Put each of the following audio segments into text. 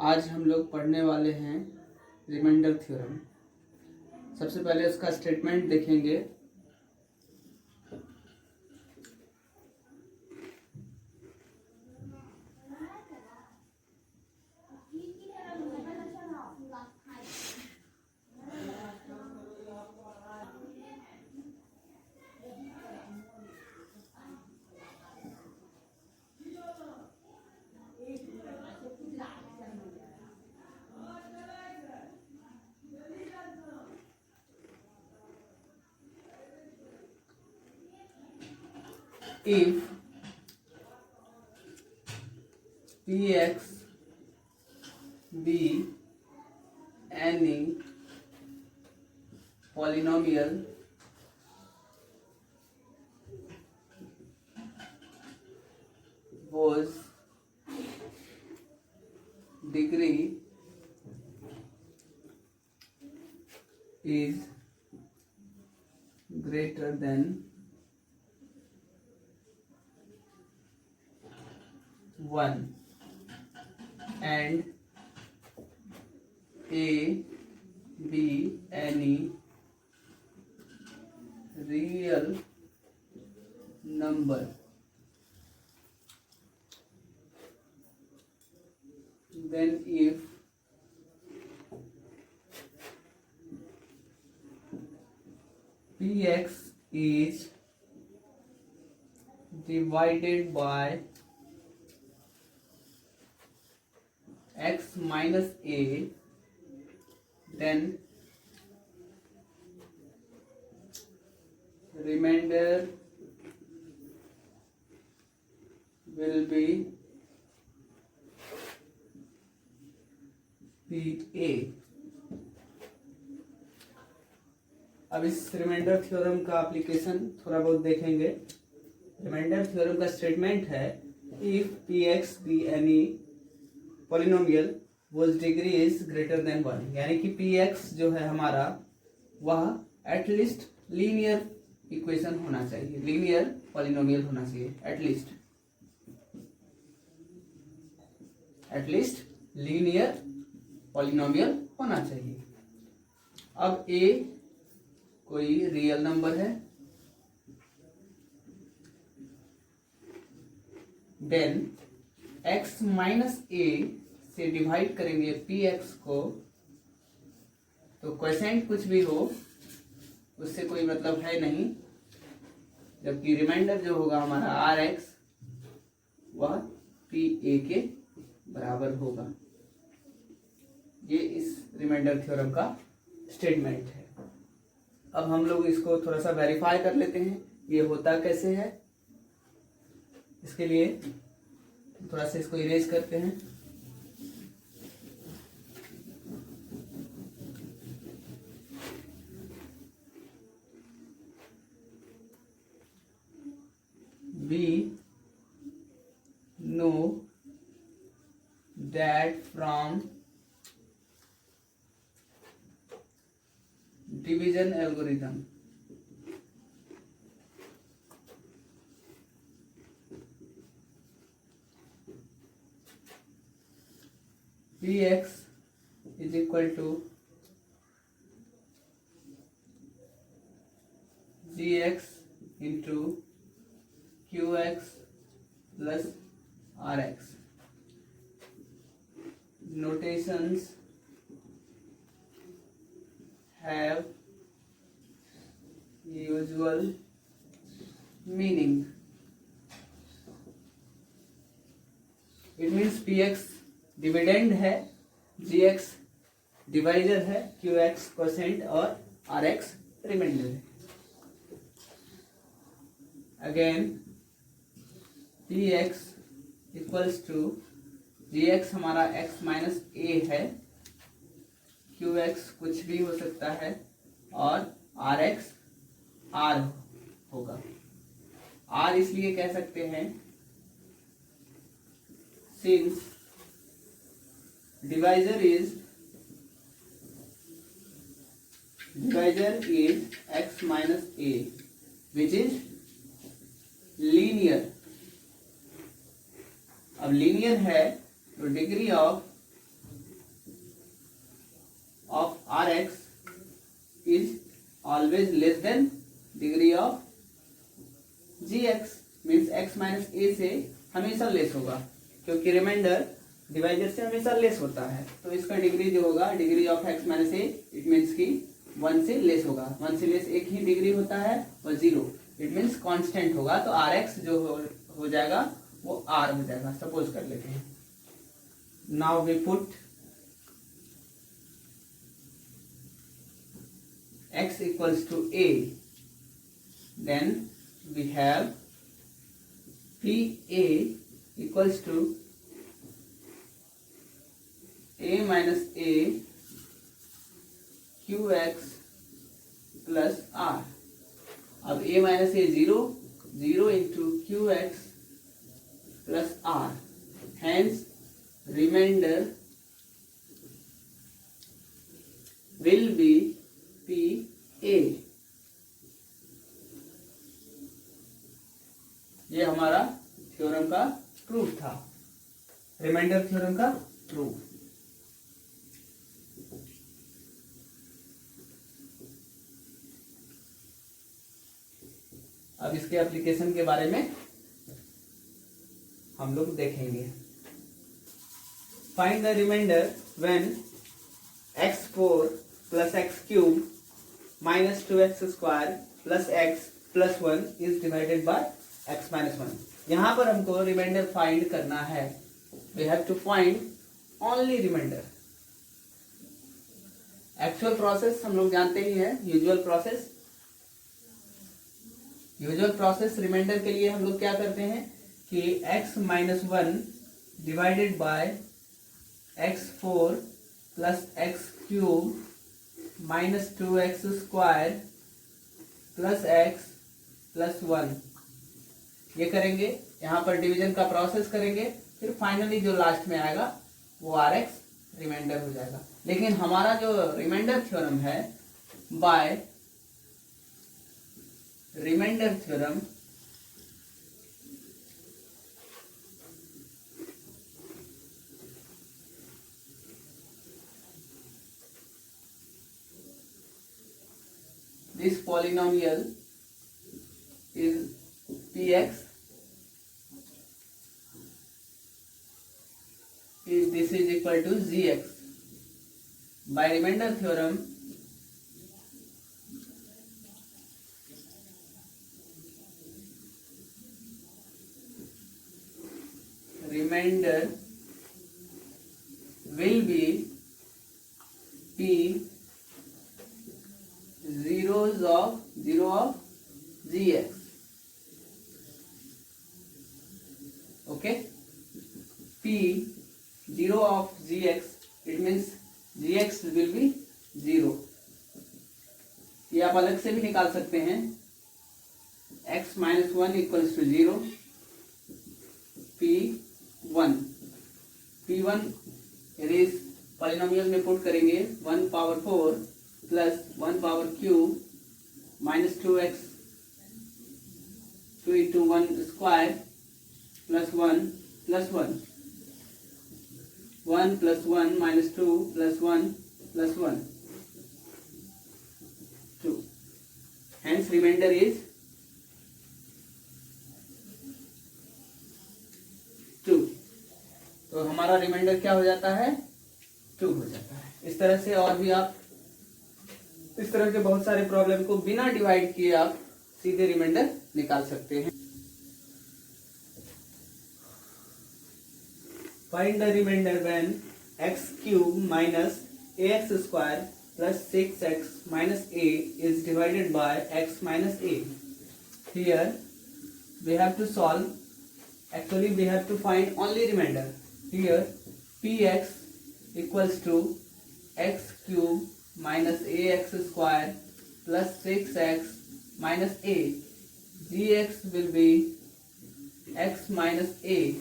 आज हम लोग पढ़ने वाले हैं रिमाइंडर थ्योरम। सबसे पहले उसका स्टेटमेंट देखेंगे। If Px be any polynomial whose degree is greater than 1 and A be any real number, then if Px is divided by x minus a, then remainder will be Pa। अब इस remainder theorem का application थोड़ा बहुत देखेंगे। Remainder theorem का statement है if Px be any polynomial whose degree is greater than 1, यानी कि Px जो है हमारा वह एटलीस्ट लीनियर इक्वेशन होना चाहिए, लीनियर पॉलिनोमियल होना चाहिए, एटलीस्ट लीनियर पॉलिनोमियल होना चाहिए। अब a कोई रियल नंबर है, देन x माइनस a से डिवाइड करेंगे px को, तो क्वोशिएंट कुछ भी हो उससे कोई मतलब है नहीं, जबकि रिमाइंडर जो होगा हमारा rx वह pa के बराबर होगा। ये इस रिमाइंडर थ्योरम का स्टेटमेंट है। अब हम लोग इसको थोड़ा सा वेरीफाई कर लेते हैं ये होता कैसे है। इसके लिए थोड़ा सा इसको इरेज करते हैं। We know that from division algorithm Px is equal to Gx into Qx plus Rx. Notations have usual meaning. It means Px dividend है, Gx डिवाइजर है, Qx क्वोशिएंट और Rx रिमाइंडर है। Again Px equals to Gx हमारा x minus a है, Qx कुछ भी हो सकता है और Rx R होगा। R इसलिए कह सकते हैं since divisor is x minus a which is linear। अब लीनियर है तो degree of of Rx is always less than degree of Gx, means x minus a से हमेशा लेस होगा, क्योंकि रिमाइंडर डिवाइजर से हमेशा लेस होता है। तो इसका डिग्री जो होगा, degree of x minus A, it means की 1 से लेस होगा। 1 से लेस एक ही डिग्री होता है, और 0 इट मीन्स कांस्टेंट होगा। तो Rx जो हो जाएगा वो R हो जाएगा। सपोज कर लेते हैं, now we put x equals to a, then we have PA equals to a minus a qx plus r। अब a minus a 0 into qx plus r, hence remainder will be PA। ये हमारा theorem का proof था, remainder theorem का proof. अब इसके application के बारे में हम लोग देखेंगे। Find the remainder when x4 plus x cube minus 2x square plus x plus 1 is divided by x minus 1। यहाँ पर हमको रिमाइंडर फाइंड करना है। We have to find only remainder. Actual process हम लोग जानते ही हैं, usual process. Usual process remainder के लिए हम लोग क्या करते हैं कि x minus 1 divided by x4 plus x cube minus 2x square plus x plus 1, ये करेंगे। यहाँ पर डिवीजन का प्रोसेस करेंगे, फिर फाइनली जो लास्ट में आएगा वो Rx रिमाइंडर हो जाएगा। लेकिन हमारा जो रिमाइंडर थ्योरम है, by remainder theorem this polynomial is Px, if this is equal to Gx। by remainder theorem remainder will be P zeros of 0 of Gx। okay, P 0 of Gx, it means Gx will be 0। ये आप अलग से भी निकाल सकते हैं। x minus 1 equals to 0, P1 इस polynomial में पुट करेंगे 1 power 4 plus 1 power cube minus 2x 2 into 1 square plus 1 plus 1 1 plus 1 minus 2 plus 1 plus 1 2, hence remainder is 2। तो हमारा रिमाइंडर क्या हो जाता है, 2 हो जाता है। इस तरह से और भी आप इस तरह के बहुत सारे प्रॉब्लम को बिना डिवाइड किए आप सीधे रिमाइंडर निकाल सकते हैं। Find the remainder when x cube minus ax square plus 6x minus a is divided by x minus a। Here we have to solve, actually we have to find only remainder। Here px equals to x cube minus ax square plus 6x minus a, gx will be x minus a,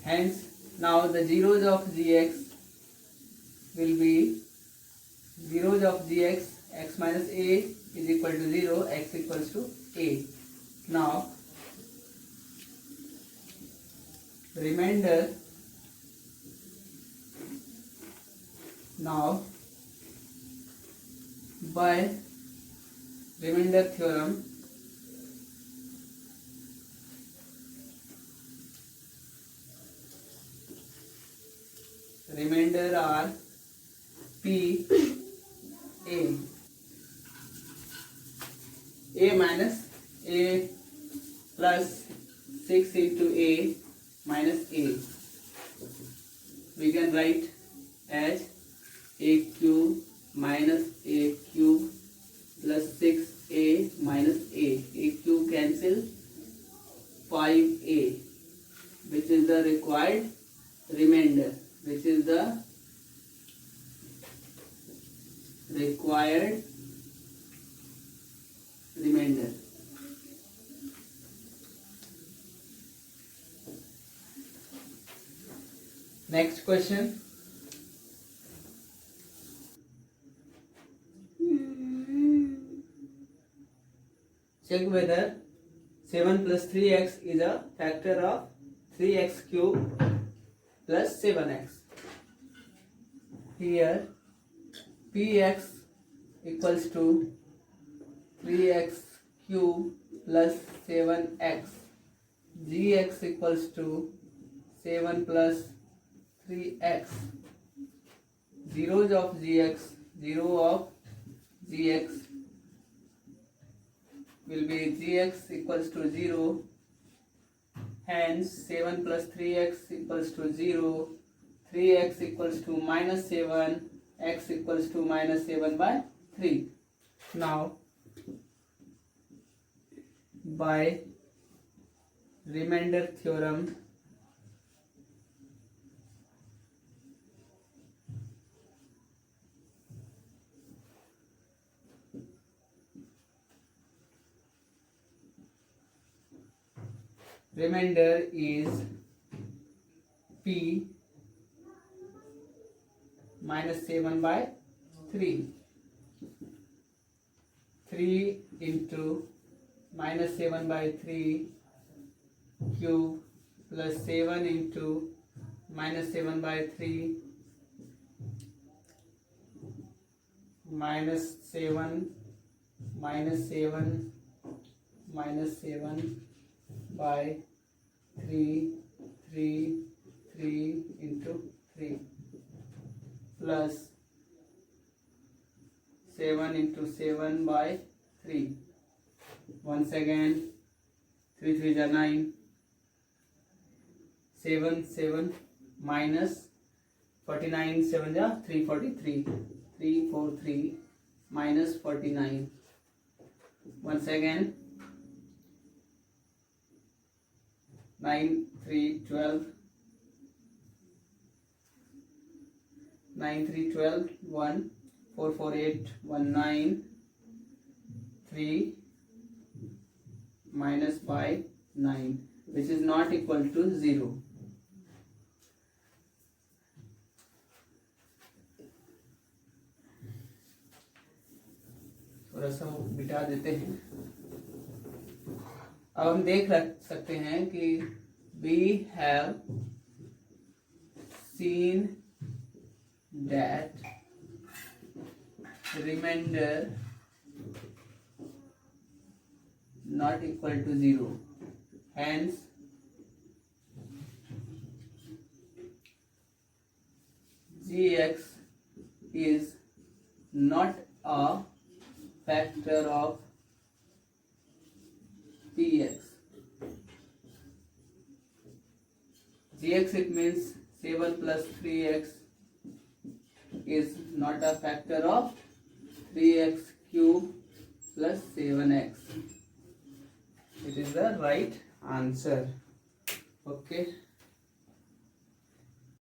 hence now the zeros of gx will be zeros of gx, x minus a is equal to 0, x equals to a। now remainder, now by remainder theorem, remainder are p a minus a plus 6 into a minus a, we can write as a cube minus a cube plus 6a minus a. A cube cancel, 5a, which is the required remainder, which is the required remainder. Next question. Check whether 7 plus 3x is a factor of 3x cube plus 7x. Here px equals to 3x cube plus 7x. Gx equals to 7 plus 3x. Zeros of gx, 0 of gx will be gx equals to 0. Hence 7 plus 3x equals to 0. 3x equals to minus 7. X equals to minus 7 by 3. Now by remainder theorem, remainder is p minus 7 by 3. 3 into minus 7 by 3 cube plus 7 into minus 7 by 3 minus 7 minus 7 minus 7 by 3 3 3 into 3 plus 7 into 7 by 3. Once again 3 3 are 9. 7 7 minus 49 7 are 343. 343 minus 49. Once again 9 3 12. 9 3 12 1 4 4 8 1 9 3 minus 5 9, which is not equal to 0. थोड़ा सा बिठा देते हैं. अब हम देख सकते हैं कि we have seen that remainder not equal to 0. Hence gx is not a factor of px. Gx, it means 7 plus 3x is not a factor of 3x cube plus 7x. It is the right answer. Okay.